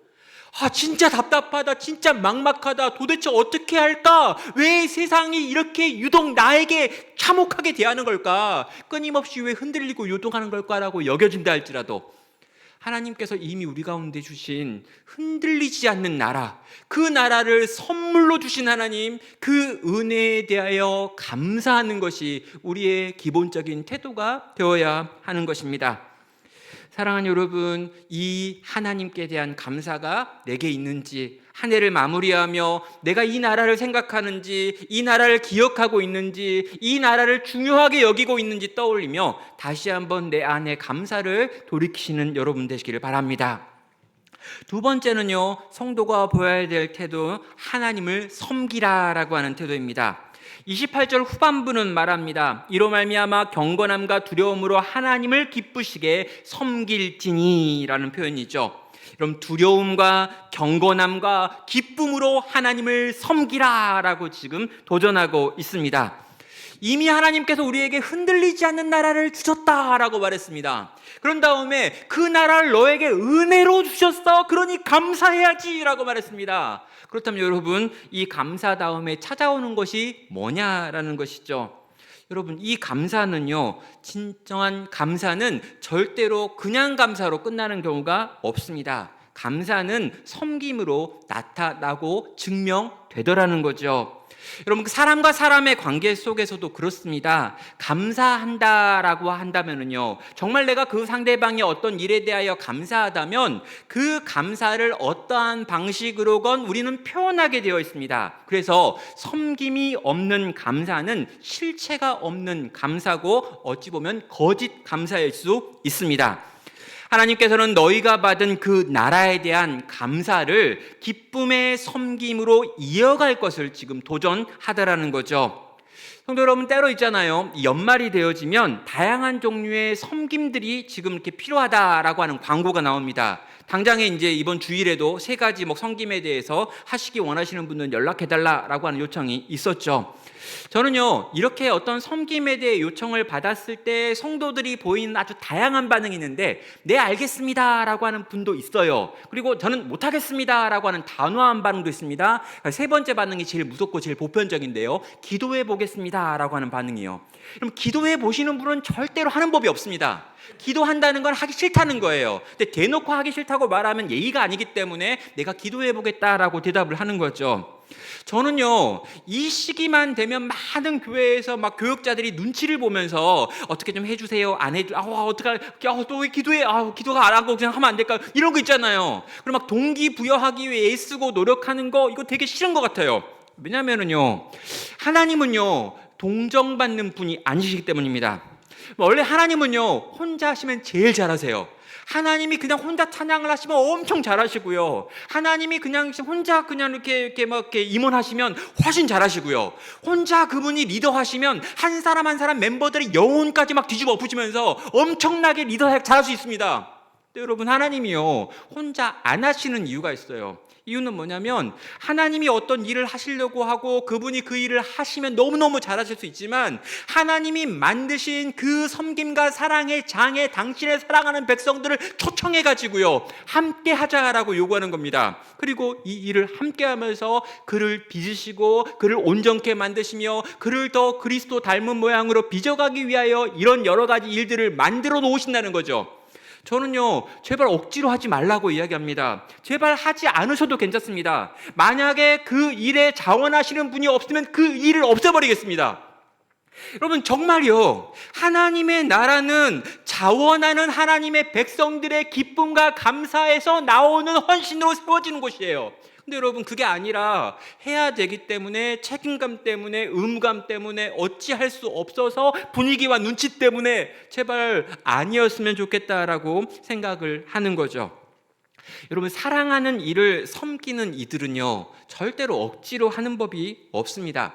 진짜 답답하다, 진짜 막막하다, 도대체 어떻게 할까? 왜 세상이 이렇게 유독 나에게 참혹하게 대하는 걸까? 끊임없이 왜 흔들리고 요동하는 걸까라고 여겨진다 할지라도 하나님께서 이미 우리 가운데 주신 흔들리지 않는 나라, 그 나라를 선물로 주신 하나님, 그 은혜에 대하여 감사하는 것이 우리의 기본적인 태도가 되어야 하는 것입니다. 사랑하는 여러분, 이 하나님께 대한 감사가 내게 있는지, 한 해를 마무리하며 내가 이 나라를 생각하는지, 이 나라를 기억하고 있는지, 이 나라를 중요하게 여기고 있는지 떠올리며 다시 한번 내 안에 감사를 돌이키시는 여러분 되시기를 바랍니다. 두 번째는요, 성도가 보여야 될 태도, 하나님을 섬기라라고 하는 태도입니다. 28절 후반부는 말합니다. 이로 말미암아 경건함과 두려움으로 하나님을 기쁘시게 섬길지니라는 표현이죠. 그럼 두려움과 경건함과 기쁨으로 하나님을 섬기라라고 지금 도전하고 있습니다. 이미 하나님께서 우리에게 흔들리지 않는 나라를 주셨다라고 말했습니다. 그런 다음에 그 나라를 너에게 은혜로 주셨어. 그러니 감사해야지라고 말했습니다. 그렇다면 여러분, 이 감사 다음에 찾아오는 것이 뭐냐라는 것이죠. 여러분, 이 감사는요, 진정한 감사는 절대로 그냥 감사로 끝나는 경우가 없습니다. 감사는 섬김으로 나타나고 증명되더라는 거죠. 여러분, 그 사람과 사람의 관계 속에서도 그렇습니다. 감사한다라고 한다면은요, 정말 내가 그 상대방의 어떤 일에 대하여 감사하다면 그 감사를 어떠한 방식으로건 우리는 표현하게 되어 있습니다. 그래서 섬김이 없는 감사는 실체가 없는 감사고 어찌 보면 거짓 감사일 수 있습니다. 하나님께서는 너희가 받은 그 나라에 대한 감사를 기쁨의 섬김으로 이어갈 것을 지금 도전하더라는 거죠. 성도 여러분, 때로 있잖아요. 연말이 되어지면 다양한 종류의 섬김들이 지금 이렇게 필요하다라고 하는 광고가 나옵니다. 당장에 이제 이번 주일에도 3가지 섬김에 대해서 하시기 원하시는 분들은 연락해달라라고 하는 요청이 있었죠. 저는요, 이렇게 어떤 섬김에 대해 요청을 받았을 때 성도들이 보이는 아주 다양한 반응이 있는데, 네, 알겠습니다 라고 하는 분도 있어요. 그리고 저는 못하겠습니다 라고 하는 단호한 반응도 있습니다. 3번째 반응이 제일 무섭고 제일 보편적인데요, 기도해 보겠습니다 라고 하는 반응이에요. 그럼 기도해 보시는 분은 절대로 하는 법이 없습니다. 기도한다는 건 하기 싫다는 거예요. 근데 대놓고 하기 싫다고 말하면 예의가 아니기 때문에 내가 기도해 보겠다라고 대답을 하는 거죠. 저는요, 이 시기만 되면 많은 교회에서 막 교육자들이 눈치를 보면서 어떻게 좀 해주세요, 안 해주, 어떡할, 또 왜 기도해, 기도가 안 하고 그냥 하면 안 될까, 이런 거 있잖아요. 그리고 막 동기부여하기 위해 애쓰고 노력하는 거, 이거 되게 싫은 것 같아요. 왜냐면은요, 하나님은요, 동정받는 분이 아니시기 때문입니다. 원래 하나님은요, 혼자 하시면 제일 잘하세요. 하나님이 그냥 혼자 찬양을 하시면 엄청 잘하시고요. 하나님이 그냥 혼자 그냥 이렇게 임원하시면 훨씬 잘하시고요. 혼자 그분이 리더하시면 한 사람 한 사람 멤버들의 영혼까지 막 뒤집어 엎으시면서 엄청나게 리더 잘할 수 있습니다. 근데 여러분, 하나님이요, 혼자 안 하시는 이유가 있어요. 이유는 뭐냐면, 하나님이 어떤 일을 하시려고 하고 그분이 그 일을 하시면 너무너무 잘하실 수 있지만, 하나님이 만드신 그 섬김과 사랑의 장에 당신의 사랑하는 백성들을 초청해가지고요, 함께 하자라고 요구하는 겁니다. 그리고 이 일을 함께 하면서 그를 빚으시고 그를 온전케 만드시며 그를 더 그리스도 닮은 모양으로 빚어가기 위하여 이런 여러 가지 일들을 만들어 놓으신다는 거죠. 저는요, 제발 억지로 하지 말라고 이야기합니다. 제발 하지 않으셔도 괜찮습니다. 만약에 그 일에 자원하시는 분이 없으면 그 일을 없애버리겠습니다. 여러분, 정말요, 하나님의 나라는 자원하는 하나님의 백성들의 기쁨과 감사에서 나오는 헌신으로 세워지는 곳이에요. 근데 여러분, 그게 아니라 해야 되기 때문에, 책임감 때문에, 의무감 때문에, 어찌할 수 없어서 분위기와 눈치 때문에 제발 아니었으면 좋겠다라고 생각을 하는 거죠. 여러분, 사랑하는 일을 섬기는 이들은요, 절대로 억지로 하는 법이 없습니다.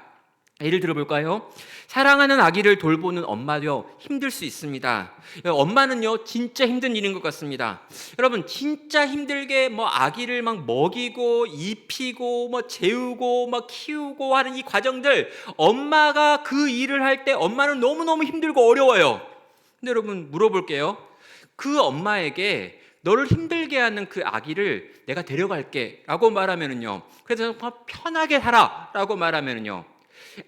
예를 들어볼까요? 사랑하는 아기를 돌보는 엄마도 힘들 수 있습니다. 엄마는요, 진짜 힘든 일인 것 같습니다. 여러분, 진짜 힘들게 아기를 막 먹이고 입히고 재우고 키우고 하는 이 과정들, 엄마가 그 일을 할 때 엄마는 너무너무 힘들고 어려워요. 근데 여러분, 물어볼게요. 그 엄마에게 너를 힘들게 하는 그 아기를 내가 데려갈게 라고 말하면은요, 그래서 편하게 살아 라고 말하면은요,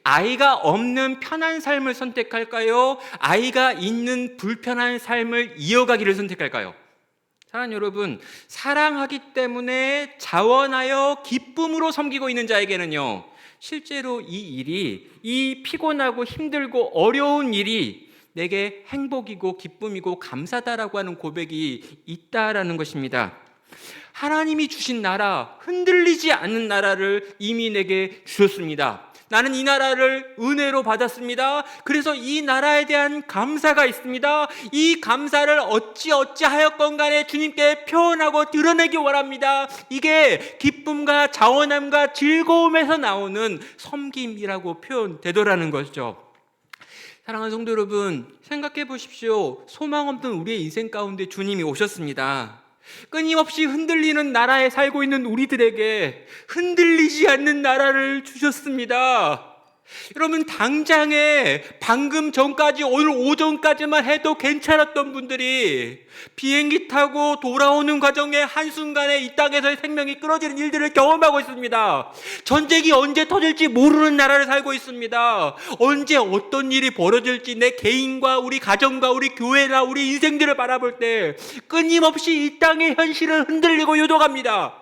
아이가 없는 편한 삶을 선택할까요? 아이가 있는 불편한 삶을 이어가기를 선택할까요? 사랑하는 여러분, 사랑하기 때문에 자원하여 기쁨으로 섬기고 있는 자에게는요, 실제로 이 피곤하고 힘들고 어려운 일이 내게 행복이고 기쁨이고 감사다라고 하는 고백이 있다라는 것입니다. 하나님이 주신 나라, 흔들리지 않는 나라를 이미 내게 주셨습니다. 나는 이 나라를 은혜로 받았습니다. 그래서 이 나라에 대한 감사가 있습니다. 이 감사를 어찌하였건 간에 주님께 표현하고 드러내기 원합니다. 이게 기쁨과 자원함과 즐거움에서 나오는 섬김이라고 표현되더라는 것이죠. 사랑하는 성도 여러분, 생각해 보십시오. 소망 없는 우리의 인생 가운데 주님이 오셨습니다. 끊임없이 흔들리는 나라에 살고 있는 우리들에게 흔들리지 않는 나라를 주셨습니다. 여러분, 당장에 방금 전까지 오늘 오전까지만 해도 괜찮았던 분들이 비행기 타고 돌아오는 과정에 한순간에 이 땅에서의 생명이 끊어지는 일들을 경험하고 있습니다. 전쟁이 언제 터질지 모르는 나라를 살고 있습니다. 언제 어떤 일이 벌어질지 내 개인과 우리 가정과 우리 교회나 우리 인생들을 바라볼 때 끊임없이 이 땅의 현실은 흔들리고 요동합니다.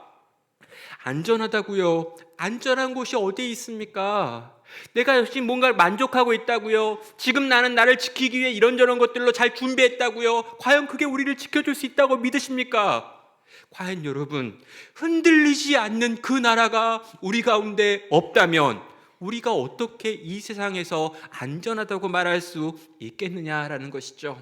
안전하다고요? 안전한 곳이 어디 있습니까? 내가 열심히 뭔가를 만족하고 있다고요? 지금 나는 나를 지키기 위해 이런저런 것들로 잘 준비했다고요? 과연 그게 우리를 지켜줄 수 있다고 믿으십니까? 과연 여러분, 흔들리지 않는 그 나라가 우리 가운데 없다면 우리가 어떻게 이 세상에서 안전하다고 말할 수 있겠느냐라는 것이죠.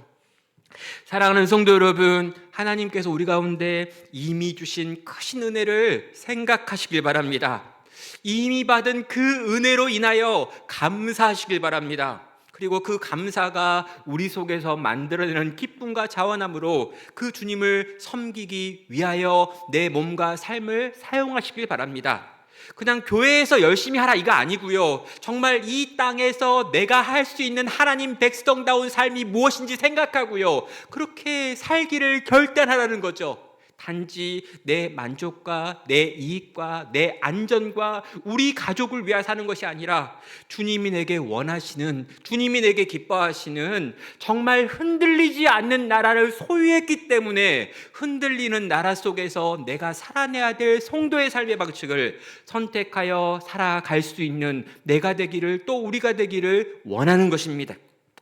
사랑하는 성도 여러분, 하나님께서 우리 가운데 이미 주신 크신 은혜를 생각하시길 바랍니다. 이미 받은 그 은혜로 인하여 감사하시길 바랍니다. 그리고 그 감사가 우리 속에서 만들어내는 기쁨과 자원함으로 그 주님을 섬기기 위하여 내 몸과 삶을 사용하시길 바랍니다. 그냥 교회에서 열심히 하라 이거 아니고요. 정말 이 땅에서 내가 할 수 있는 하나님 백성다운 삶이 무엇인지 생각하고요. 그렇게 살기를 결단하라는 거죠. 단지 내 만족과 내 이익과 내 안전과 우리 가족을 위해 사는 것이 아니라 주님이 내게 원하시는, 주님이 내게 기뻐하시는 정말 흔들리지 않는 나라를 소유했기 때문에 흔들리는 나라 속에서 내가 살아내야 될 성도의 삶의 방식을 선택하여 살아갈 수 있는 내가 되기를, 또 우리가 되기를 원하는 것입니다.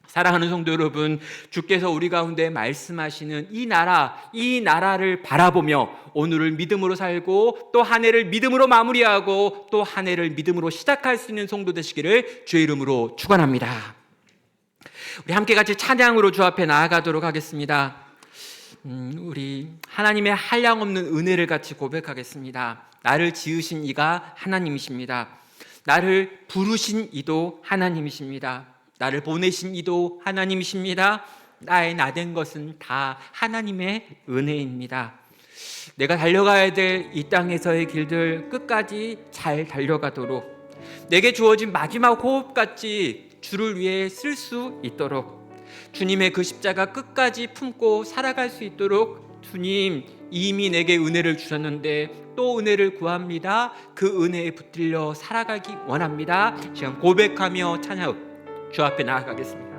사랑하는 성도 여러분, 주께서 우리 가운데 말씀하시는 이 나라를 바라보며 오늘을 믿음으로 살고 또 한 해를 믿음으로 마무리하고 또 한 해를 믿음으로 시작할 수 있는 성도 되시기를 주의 이름으로 축원합니다. 우리 함께 같이 찬양으로 주 앞에 나아가도록 하겠습니다. 우리 하나님의 한량없는 은혜를 같이 고백하겠습니다. 나를 지으신 이가 하나님이십니다. 나를 부르신 이도 하나님이십니다. 나를 보내신 이도 하나님이십니다. 나의 나된 것은 다 하나님의 은혜입니다. 내가 달려가야 될 이 땅에서의 길들 끝까지 잘 달려가도록, 내게 주어진 마지막 호흡같이 주를 위해 쓸 수 있도록, 주님의 그 십자가 끝까지 품고 살아갈 수 있도록 주님 이미 내게 은혜를 주셨는데 또 은혜를 구합니다. 그 은혜에 붙들려 살아가기 원합니다. 지금 고백하며 찬양 주 앞에 나아가겠습니다.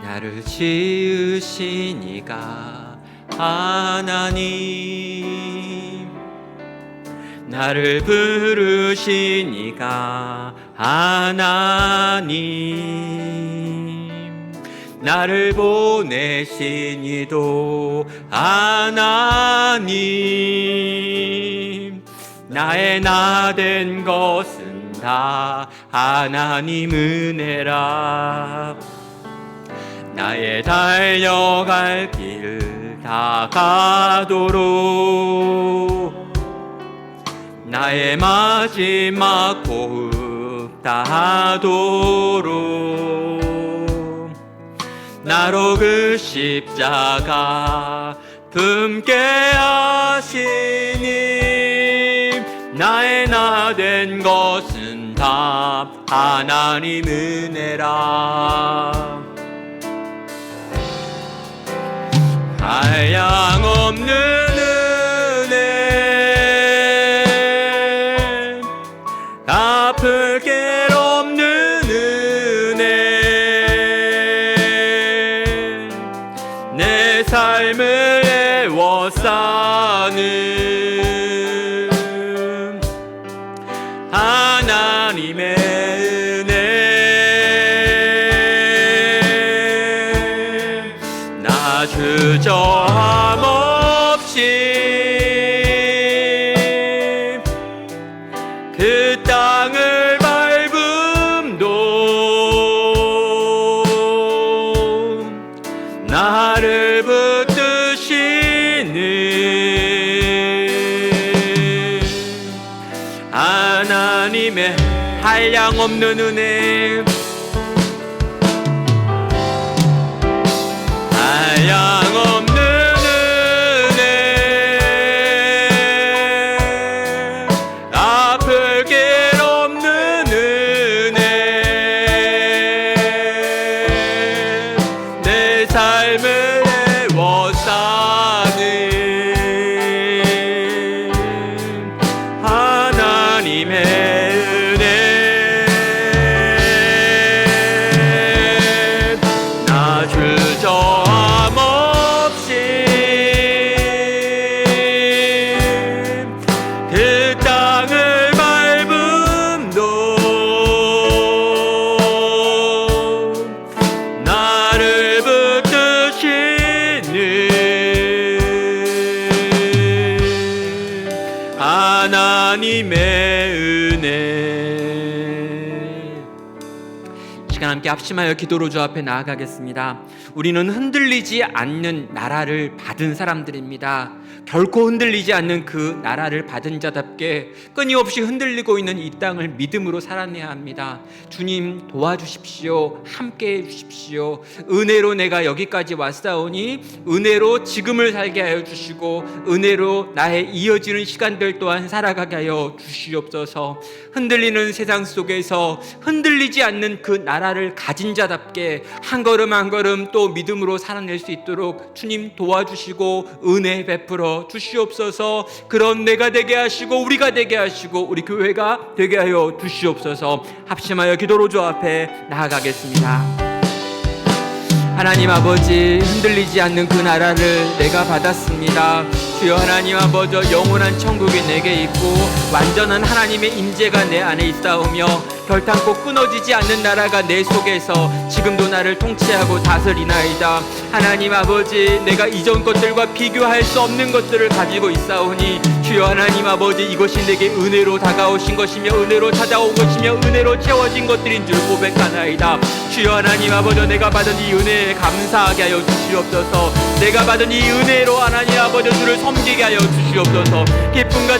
나를 지으신 이가 하나님, 나를 부르신 이가 하나님, 나를 보내신 이도 하나님, 나의 나된 것은 다 하나님 은혜라. 나의 달려갈 길 다 가도록, 나의 마지막 호흡 다 하도록, 나로 그 십자가 품게 하시니 나의 나된 것은 다 하나님 은혜라. 한량없는 은혜, 갚을 길 없는 은혜, 내 삶을 애워싸는 하나님의 은혜, 나 주저함 없이 그 땅을 밟음도 나를 붙드시는 하나님의 한량없는 은혜, 한량없는 하나님의 은혜. 시간 함께 합심하여 기도로 주 앞에 나아가겠습니다. 우리는 흔들리지 않는 나라를 받은 사람들입니다. 결코 흔들리지 않는 그 나라를 받은 자답게 끊임없이 흔들리고 있는 이 땅을 믿음으로 살아내야 합니다. 주님 도와주십시오. 함께해 주십시오. 은혜로 내가 여기까지 왔사오니 은혜로 지금을 살게 하여 주시고 은혜로 나의 이어지는 시간들 또한 살아가게 하여 주시옵소서. 흔들리는 세상 속에서 흔들리지 않는 그 나라를 가진 자답게 한 걸음 한 걸음 또 믿음으로 살아낼 수 있도록 주님 도와주시고 은혜 베풀어 주시옵소서. 그런 내가 되게 하시고 우리가 되게 하시고 우리 교회가 되게 하여 주시옵소서. 합심하여 기도로 주 앞에 나아가겠습니다. 하나님 아버지, 흔들리지 않는 그 나라를 내가 받았습니다. 주여 하나님 아버지, 영원한 천국이 내게 있고 완전한 하나님의 임재가 내 안에 있사오며 결탄코 끊어지지 않는 나라가 내 속에서 지금도 나를 통치하고 다스리나이다. 하나님 아버지, 내가 이전 것들과 비교할 수 없는 것들을 가지고 있사오니 주여 하나님 아버지, 이것이 내게 은혜로 다가오신 것이며 은혜로 찾아온 것이며 은혜로 채워진 것들인 줄 고백하나이다. 주여 하나님 아버지, 내가 받은 이 은혜에 감사하게 하여 주시옵소서. 내가 받은 이 은혜로 하나님 아버지 주를 섬기게 하여 주시옵소서. 기쁨과